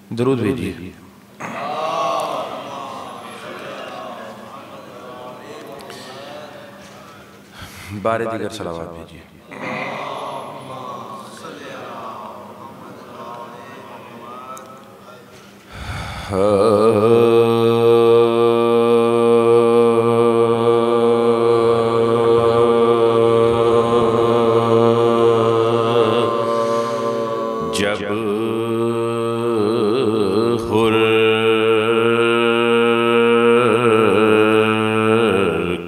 درود بھیجیے. بار دیگر صلوات بھیجیے. جب حر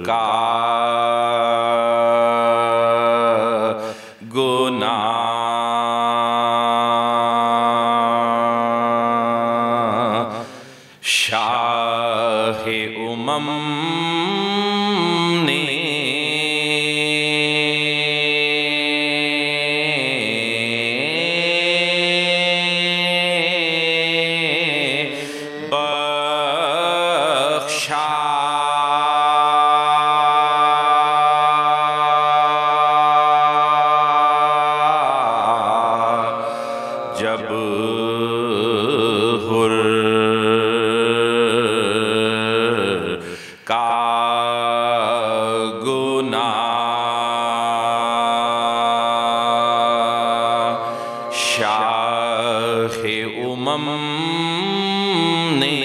کا گناہ شاہ امم نے بخشا. جب حر کا گناہ شاہ امم نے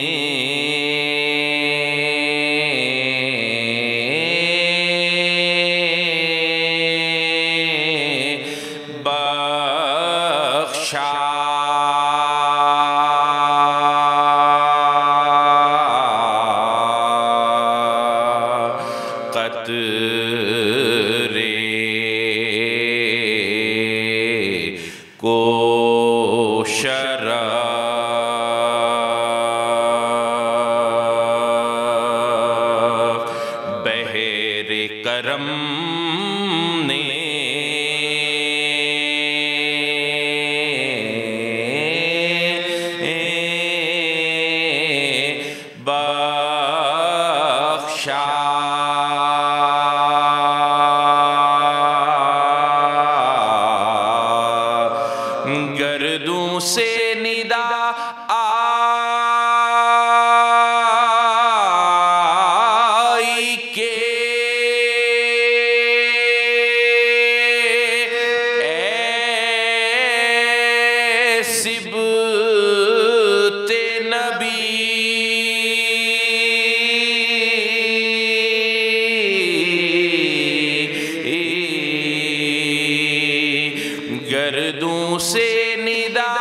بخشا. قطرے کو شرف بحر کرم نے بخشا. گردوں سے ندا آئی کہ اے سبط نبی گردوں سے ندا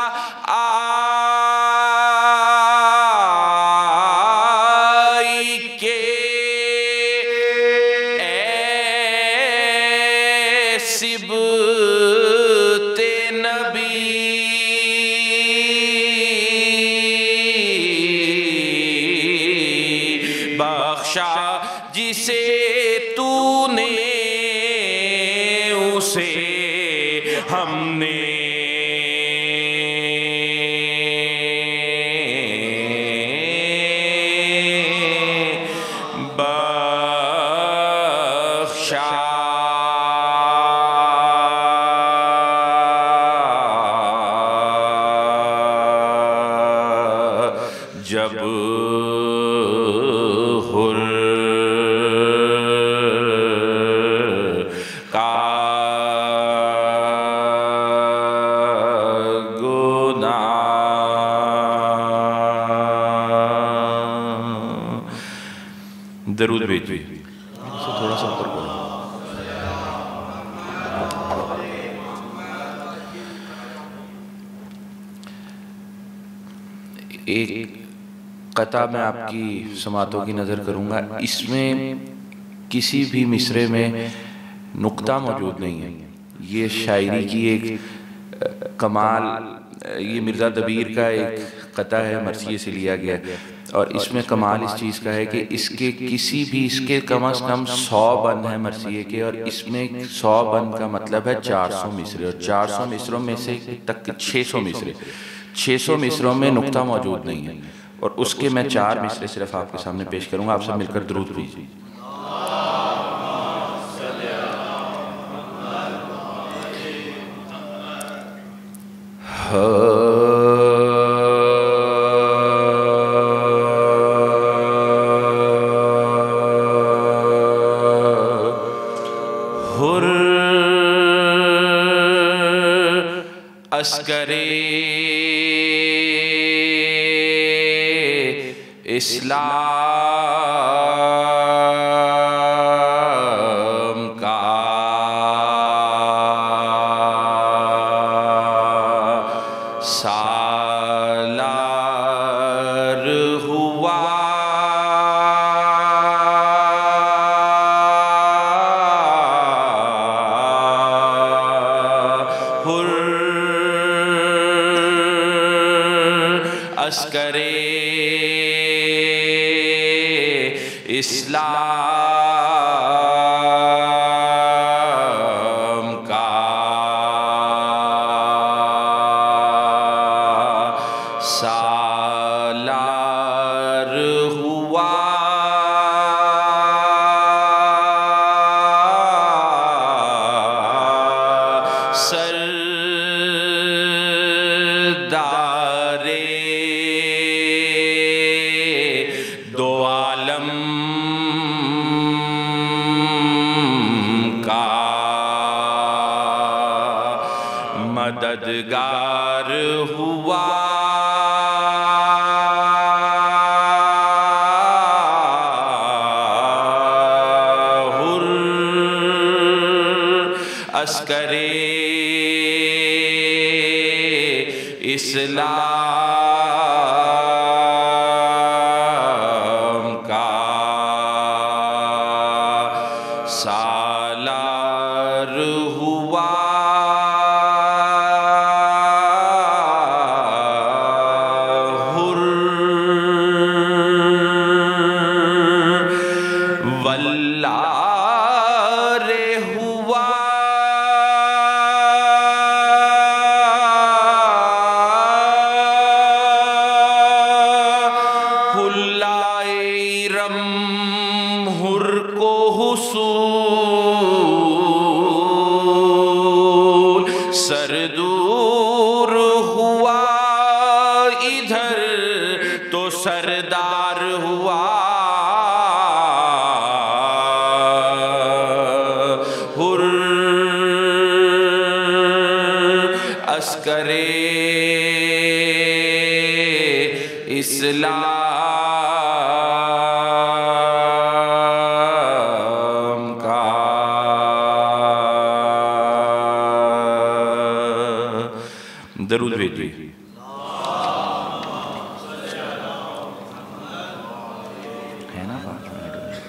آئی کہ اے سبط نبی بخشا. جسے تو نے اسے ہم نے بخشا. جب حر کا درود بھیجیے. تھوڑا سا اوپر کرو. ایک قطعہ میں آپ کی سماعتوں کی نظر کروں گا. اس میں کسی بھی مصرعے میں نقطہ موجود نہیں ہے. یہ شاعری کی ایک کمال، یہ مرزا دبیر کا ایک قطعہ ہے، مرثیے سے لیا گیا ہے. اور اس میں کمال اس چیز کا ہے کہ اس کے کسی بھی، اس کے کم از کم 100 بند ہیں مرثیے کے، اور اس میں 100 بند کا مطلب ہے 400 مصرے، اور 400 مصروں میں سے تک 600 مصرے، 600 مصروں میں نقطہ موجود نہیں ہے. اور اس کے میں 4 مصرے صرف آپ کے سامنے پیش کروں گا. آپ سب مل کر درود بھیجیے. عسکر اسلام کا سالار ہوا عسکر اسلام کا سالار ہوا سردار دو عالم کا مددگار ہوا عسکر اسلام کا سالار ہوا واللار ہوا ہر کو حصول سردور ہوا ادھر تو سردار ہوا ہر عسکر اسلام کا درود بھیجیے ہے نا 5 منٹ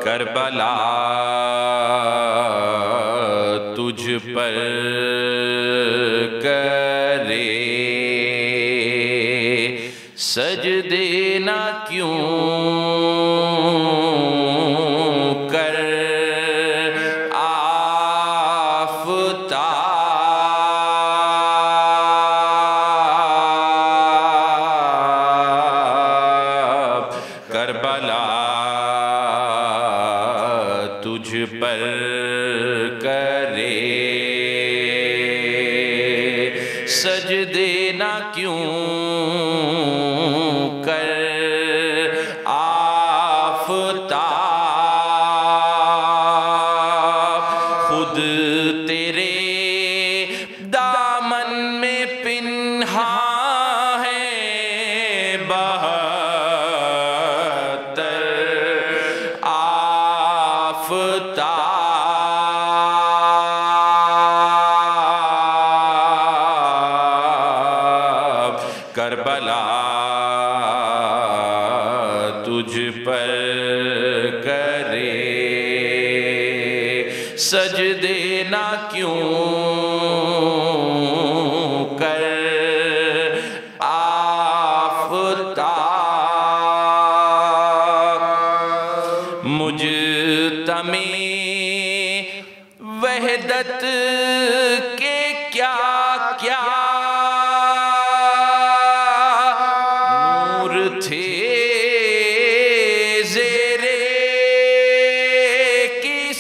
کربلا تجھ پر کرے سجدے نہ کیوں کر آفتاب کربلا تجھ پر کرے سجدے نہ کیوں کر آفتاب خود تیرے دامن میں پنہاں ہے بہتر آفتاب کربلا تجھ پر کرے سجدے نہ کیوں کر آفتاب مجتمع وحدت کے کیا کیا نور تھے زیرے کی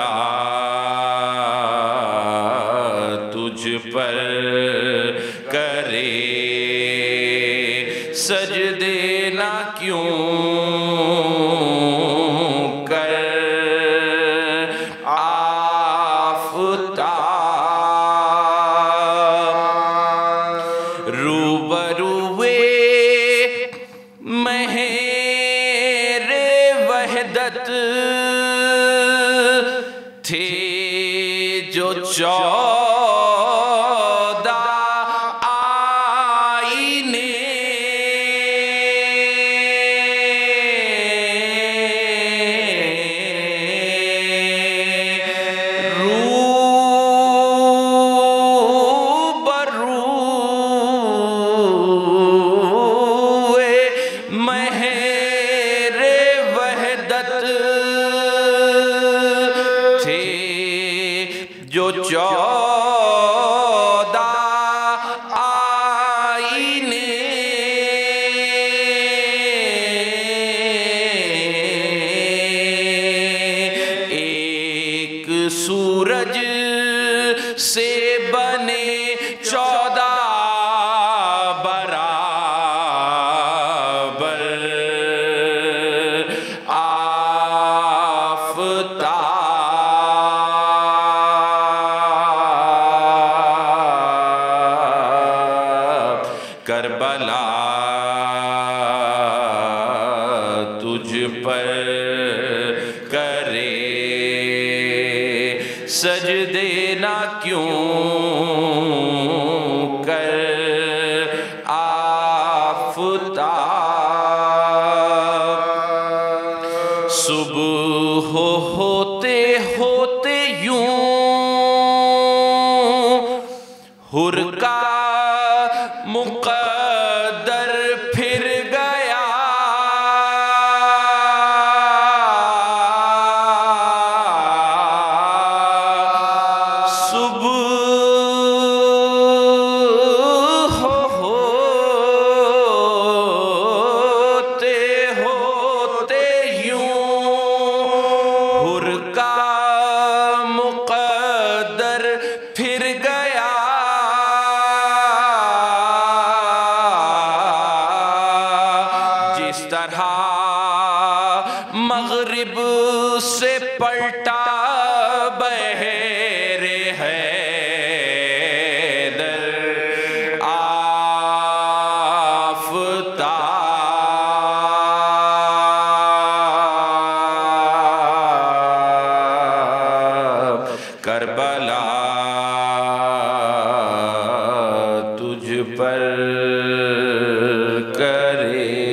کربلا تجھ پر کرے سجدے نہ کیوں کر آفتاب روبروے مہر وحدت تھے جو 14 آئینے روبروے مہر وحدت تھے جو 14 آئینے ایک سورج سے بنے 14 برابر آفتاب کربلا تجھ پر کرے سجدے نہ کیوں کر آفتاب صبح ہوتے ہوتے یوں حر کا مقدر پھر گیا صبح ہوتے ہوتے یوں حر کا مقدر پھر گیا جس طرح مغرب سے پلٹا بحر حیدر آفتاب کربلا تجھ پر کرے